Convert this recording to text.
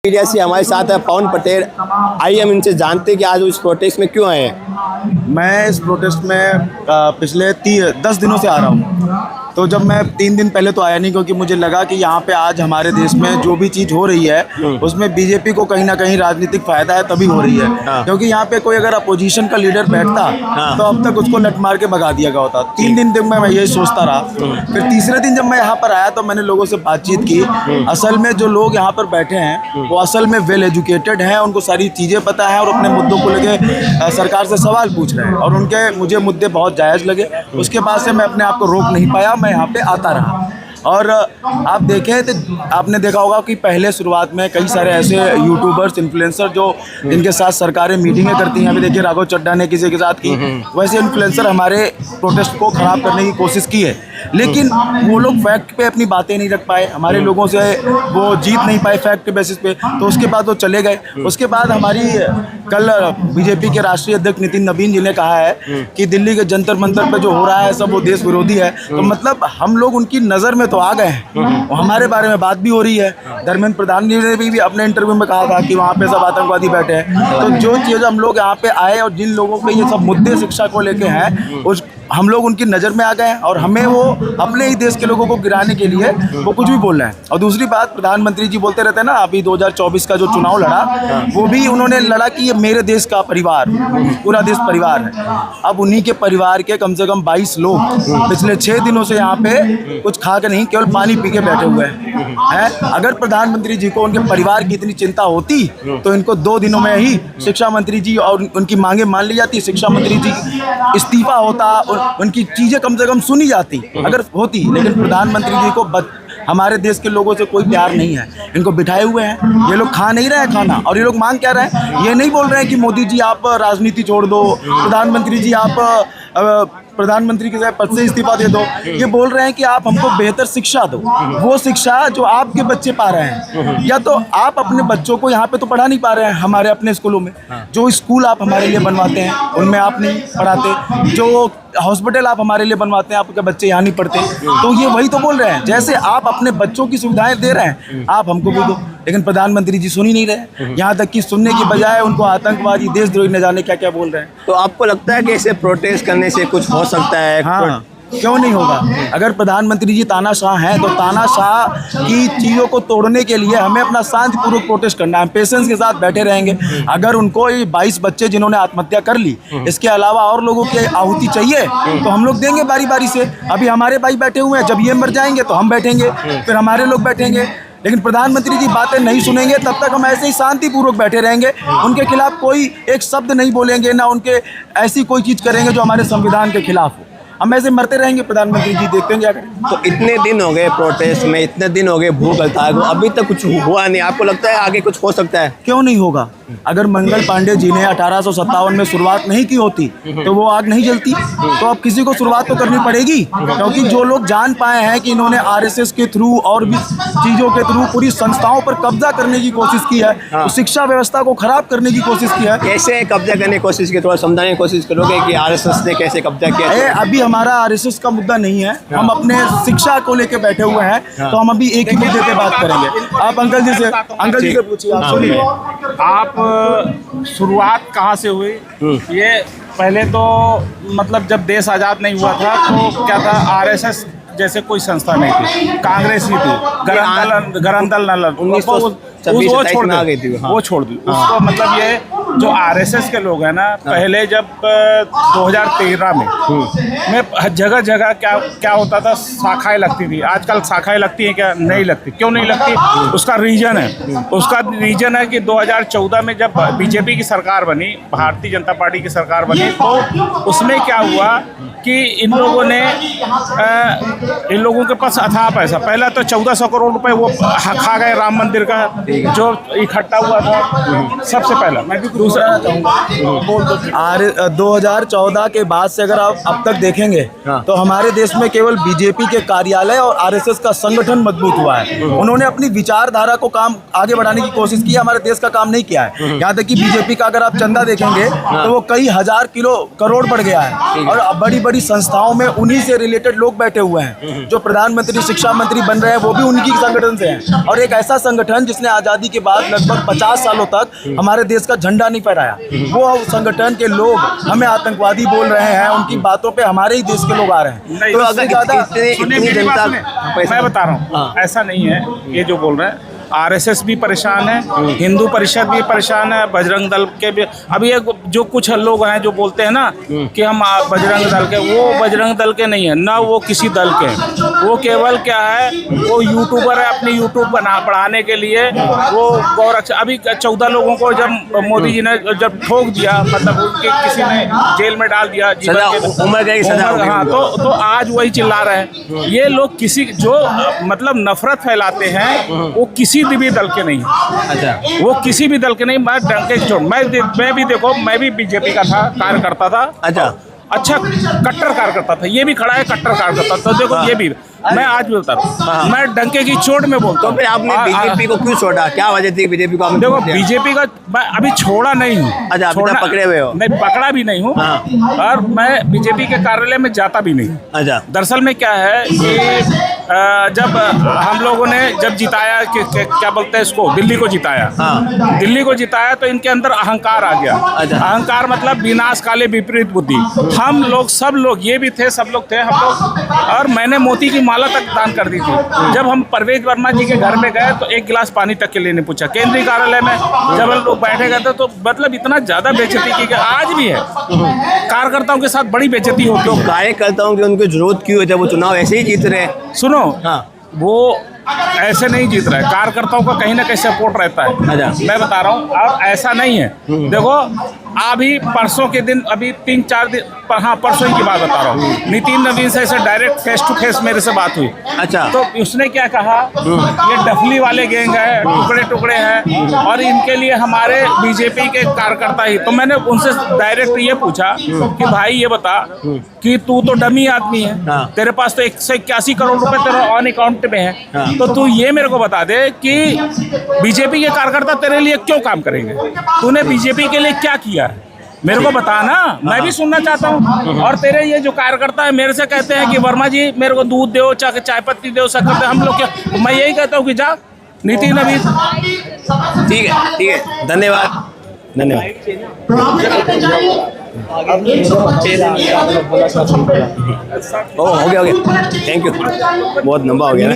Media से हमारे साथ है पवन पटेल। आइए हम इनसे जानते हैं कि आज इस प्रोटेस्ट में क्यों आए हैं। मैं इस प्रोटेस्ट में पिछले 10 दिनों से आ रहा हूँ। तो जब मैं 3 दिन पहले तो आया नहीं, क्योंकि मुझे लगा कि यहाँ पे आज हमारे देश में जो भी चीज़ हो रही है उसमें बीजेपी को कहीं ना कहीं राजनीतिक फायदा है, तभी हो रही है। क्योंकि यहाँ पे कोई अगर अपोजिशन का लीडर बैठता तो अब तक उसको लट मार के भगा दिया गया होता। 3 दिन तक मैं यही सोचता रहा। फिर तीसरे दिन जब मैं यहाँ पर आया तो मैंने लोगों से बातचीत की। असल में जो लोग यहाँ पर बैठे हैं वो असल में वेल एजुकेटेड हैं, उनको सारी चीज़ें पता है और अपने मुद्दों को लेके सरकार से सवाल पूछ रहे हैं और उनके मुझे मुद्दे बहुत जायज़ लगे। उसके बाद से मैं अपने आप को रोक नहीं पाया, मैं यहाँ पे आता रहा। और आप देखें तो आपने देखा होगा कि पहले शुरुआत में कई सारे ऐसे यूट्यूबर्स, इन्फ्लुएंसर जो जिनके साथ सरकारें मीटिंगें करती हैं, अभी देखिए राघव चड्ढा ने किसी के साथ की, वैसे इन्फ्लुएंसर हमारे प्रोटेस्ट को ख़राब करने की कोशिश की है, लेकिन वो लोग फैक्ट पे अपनी बातें नहीं रख पाए, हमारे लोगों से वो जीत नहीं पाए फैक्ट के बेसिस पे, तो उसके बाद वो चले गए। उसके बाद हमारी कल बीजेपी के राष्ट्रीय अध्यक्ष नितिन नवीन जी ने कहा है कि दिल्ली के जंतर मंतर पे जो हो रहा है सब वो देश विरोधी है। तो मतलब हम लोग उनकी नज़र में तो आ गए हैं, हमारे बारे में बात भी हो रही है। धर्मेंद्र प्रधान जी ने भी अपने इंटरव्यू में कहा था कि वहाँ पे सब आतंकवादी बैठे हैं। तो जो चीज़ हम लोग यहाँ पे आए और जिन लोगों के ये सब मुद्दे शिक्षा को लेके हैं, उस हम लोग उनकी नज़र में आ गए हैं और हमें वो अपने ही देश के लोगों को गिराने के लिए वो कुछ भी बोल रहे हैं। और दूसरी बात, प्रधानमंत्री जी बोलते रहते हैं ना, अभी 2024 का जो चुनाव लड़ा वो भी उन्होंने लड़ा कि ये मेरे देश का परिवार, पूरा देश परिवार है। अब उन्हीं के परिवार के कम से कम 22 लोग पिछले 6 दिनों से यहाँ पे कुछ खा के नहीं, केवल पानी पी के बैठे हुए हैं। अगर प्रधानमंत्री जी को उनके परिवार की इतनी चिंता होती तो इनको 2 दिनों में ही शिक्षा मंत्री जी और उनकी मांगे मान ली जाती, शिक्षा मंत्री जी इस्तीफा होता, उनकी चीज़ें कम से कम सुनी जाती अगर होती। लेकिन प्रधानमंत्री जी को हमारे देश के लोगों से कोई प्यार नहीं है। इनको बिठाए हुए हैं, ये लोग खा नहीं रहे हैं खाना, और ये लोग मांग क्या रहे हैं। ये नहीं बोल रहे हैं कि मोदी जी आप राजनीति छोड़ दो, प्रधानमंत्री जी आप प्रधानमंत्री के पद से इस्तीफा दे दो। ये बोल रहे हैं कि आप हमको बेहतर शिक्षा दो, वो शिक्षा जो आपके बच्चे पा रहे हैं। या तो आप अपने बच्चों को यहाँ पे तो पढ़ा नहीं पा रहे हैं हमारे अपने स्कूलों में, जो स्कूल आप हमारे लिए बनवाते हैं उनमें आप नहीं पढ़ाते, जो हॉस्पिटल आप हमारे लिए बनवाते हैं आपके बच्चे यहाँ नहीं पढ़ते। तो ये वही तो बोल रहे हैं, जैसे आप अपने बच्चों की सुविधाएं दे रहे हैं आप हमको भी दो। लेकिन प्रधानमंत्री जी सुन ही नहीं रहे, यहाँ तक कि सुनने की बजाय उनको आतंकवादी, देशद्रोही न जाने क्या क्या बोल रहे हैं। तो आपको लगता है कि ऐसे प्रोटेस्ट करने से कुछ हो सकता है? हाँ, क्यों नहीं होगा। अगर प्रधानमंत्री जी तानाशाह हैं तो तानाशाह की चीज़ों को तोड़ने के लिए हमें अपना शांतिपूर्वक प्रोटेस्ट करना है, पेशेंस के साथ बैठे रहेंगे। अगर उनको ये 22 बच्चे जिन्होंने आत्महत्या कर ली, इसके अलावा और लोगों की आहुति चाहिए तो हम लोग देंगे बारी बारी से। अभी हमारे भाई बैठे हुए हैं, जब ये मर जाएंगे तो हम बैठेंगे, फिर हमारे लोग बैठेंगे। लेकिन प्रधानमंत्री जी बातें नहीं सुनेंगे तब तक हम ऐसे ही शांतिपूर्वक बैठे रहेंगे। उनके खिलाफ कोई एक शब्द नहीं बोलेंगे, ना उनके ऐसी कोई चीज़ करेंगे जो हमारे संविधान के खिलाफ हो। हम ऐसे मरते रहेंगे, प्रधानमंत्री जी देखते हैं क्या करें। तो इतने दिन हो गए प्रोटेस्ट में, इतने दिन हो गए भूख हड़ताल को, अभी तक कुछ हुआ नहीं। आपको लगता है आगे कुछ हो सकता है? क्यों नहीं होगा। अगर मंगल पांडे जी ने 1857 में शुरुआत नहीं की होती तो वो आग नहीं जलती। तो अब किसी को शुरुआत तो करनी पड़ेगी, क्योंकि जो लोग जान पाए हैं कि इन्होंने आरएसएस के थ्रू और भी चीज़ों के थ्रू पूरी संस्थाओं पर कब्जा करने की कोशिश की है, तो शिक्षा व्यवस्था को खराब करने की कोशिश की है। कैसे कब्जा करने की कोशिश की, थोड़ा समझाने की कोशिश करोगे कि आरएसएस ने कैसे कब्जा किया? अभी हमारा आरएसएस का मुद्दा नहीं है, हम अपने शिक्षा को लेके बैठे हुए हैं, तो हम अभी एक ही मुद्दे पे बात करेंगे। आप अंकल जी से पूछिए। आप सुनिए, आप शुरुआत कहाँ से हुई? ये पहले तो मतलब जब देश आज़ाद नहीं हुआ था तो क्या था, आरएसएस जैसे कोई संस्था नहीं थी, कांग्रेस ही थी, गरंदल नलन, वो छोड़ दी उसको। मतलब ये जो आरएसएस के लोग हैं ना, पहले जब 2013 में जगह जगह क्या होता था, शाखाएं लगती थी। आजकल शाखाएं लगती हैं क्या? नहीं लगती। क्यों नहीं लगती? उसका रीजन है कि 2014 में जब बीजेपी की सरकार बनी, भारतीय जनता पार्टी की सरकार बनी, तो उसमें क्या हुआ कि इन लोगों के पास अथाह पैसा, पहला तो 1400 करोड़ रुपए वो खा गए राम मंदिर का जो इकट्ठा हुआ था सबसे पहला। मैं भी दूसरा चाहूँगा, 2014 के बाद से अगर आप अब तक देखेंगे तो हमारे देश में केवल बीजेपी के कार्यालय और आरएसएस का संगठन मजबूत हुआ है। उन्होंने अपनी विचारधारा को काम आगे बढ़ाने की कोशिश की, हमारे देश का काम नहीं किया है। यहाँ तक कि बीजेपी का अगर आप चंदा देखेंगे तो वो कई हजार करोड़ बढ़ गया है, और बड़ी बड़ी संस्थाओं में उन्हीं से रिलेटेड लोग बैठे हुए हैं। जो प्रधानमंत्री, शिक्षा मंत्री बन रहे हैं वो भी उनकी संगठन से हैं। और एक ऐसा संगठन जिसने आज़ादी के बाद लगभग 50 सालों तक हमारे देश का झंडा नहीं फहराया, वो संगठन के लोग हमें आतंकवादी बोल रहे हैं। उनकी बातों पे हमारे ही देश के लोग आ रहे हैं। तो अगर ज़्यादा सुनिए मेरी बात सुनिए, मैं बता रहा हूँ, ऐसा नहीं है ये जो बोल रहे हैं। आरएसएस भी परेशान है, हिंदू परिषद भी परेशान है, बजरंग दल के भी। अभी एक जो कुछ लोग हैं जो बोलते हैं ना कि हम बजरंग दल के, वो बजरंग दल के नहीं है ना, वो किसी दल के हैं। वो केवल क्या है, वो यूट्यूबर है, अपनी यूट्यूब बढ़ाने के लिए वो गौरक्षा। अभी 14 लोगों को जब मोदी जी ने जब ठोक दिया, मतलब उनके किसी ने जेल में डाल दिया, उम्र कैद की सजा हो गई। हाँ, तो आज वही चिल्ला रहे हैं। ये लोग किसी जो मतलब नफरत फैलाते हैं वो किसी भी दल के नहीं। अच्छा, वो किसी भी दल के नहीं। मैं डंके छोड़, मैं भी देखो, मैं भी बीजेपी का था, कार्यकर्ता था। अच्छा कट्टर कार्यकर्ता था। ये भी खड़ा है कट्टर कार्यकर्ता। तो देखो ये भी मैं आज भी बता रहा हूँ, मैं डंके की चोट में बोलता हूँ। तो फिर आपने बीजेपी को क्यों छोड़ा? क्या वजह थी बीजेपी को आपने? देखो बीजेपी का मैं अभी छोड़ा नहीं हूँ। अच्छा, अभी तक पकड़े हुए हो? नहीं, पकड़ा भी नहीं हूँ। और मैं बीजेपी के कार्यालय में जाता भी नहीं। अच्छा, दरअसल में क्या है कि जब हम लोगों ने जब जिताया क्या बोलते हैं इसको, दिल्ली को जिताया। दिल्ली को जिताया तो इनके अंदर अहंकार आ गया। अहंकार मतलब विनाश काले विपरीत बुद्धि। हम लोग सब लोग, ये भी थे, सब लोग थे हम लोग। और मैंने मोती की माला तक दान कर दी थी। जब हम परवेज वर्मा जी के घर में गए तो एक गिलास पानी तक के लिए नहीं पूछा। केंद्रीय कार्यालय में जब हम लोग बैठे गए थे तो मतलब इतना ज्यादा बेइज्जती की, आज भी है। कार्यकर्ताओं के साथ बड़ी बेइज्जती होती है। कार्यकर्ताओं की उनको जरूरत क्यों है जब वो चुनाव ऐसे ही जीत रहे हैं? सुनो, वो ऐसे नहीं जीत रहा है। कार्यकर्ताओं का कहीं ना कहीं सपोर्ट रहता है। मैं बता रहा हूँ, और ऐसा नहीं है। देखो अभी परसों के दिन, अभी 3-4 दिन, हाँ परसों ही की बात बता रहा हूँ, नितिन नवीन से ऐसे डायरेक्ट फेस टू फेस मेरे से बात हुई। अच्छा, तो उसने क्या कहा, ये डफली वाले गैंग है, टुकड़े टुकड़े हैं और इनके लिए हमारे बीजेपी के कार्यकर्ता ही। तो मैंने उनसे डायरेक्ट ये पूछा कि भाई ये बता कि तू तो डमी आदमी है, तेरे पास तो 181 करोड़ रुपए तेरे ऑन अकाउंट में है, तो तू ये मेरे को बता दे कि बीजेपी के कार्यकर्ता तेरे लिए क्यों काम करेंगे? तूने बीजेपी के लिए क्या किया है, मेरे को बता ना, मैं भी सुनना चाहता हूँ। और तेरे ये जो कार्यकर्ता है मेरे से कहते हैं कि वर्मा जी मेरे को दूध दो, चाय पत्ती दो, शक्कर दो। हम लोग क्या, मैं यही कहता हूँ कि जा नितिन अभी। ठीक है, धन्यवाद। हो गया, थैंक यू। बहुत लंबा हो गया।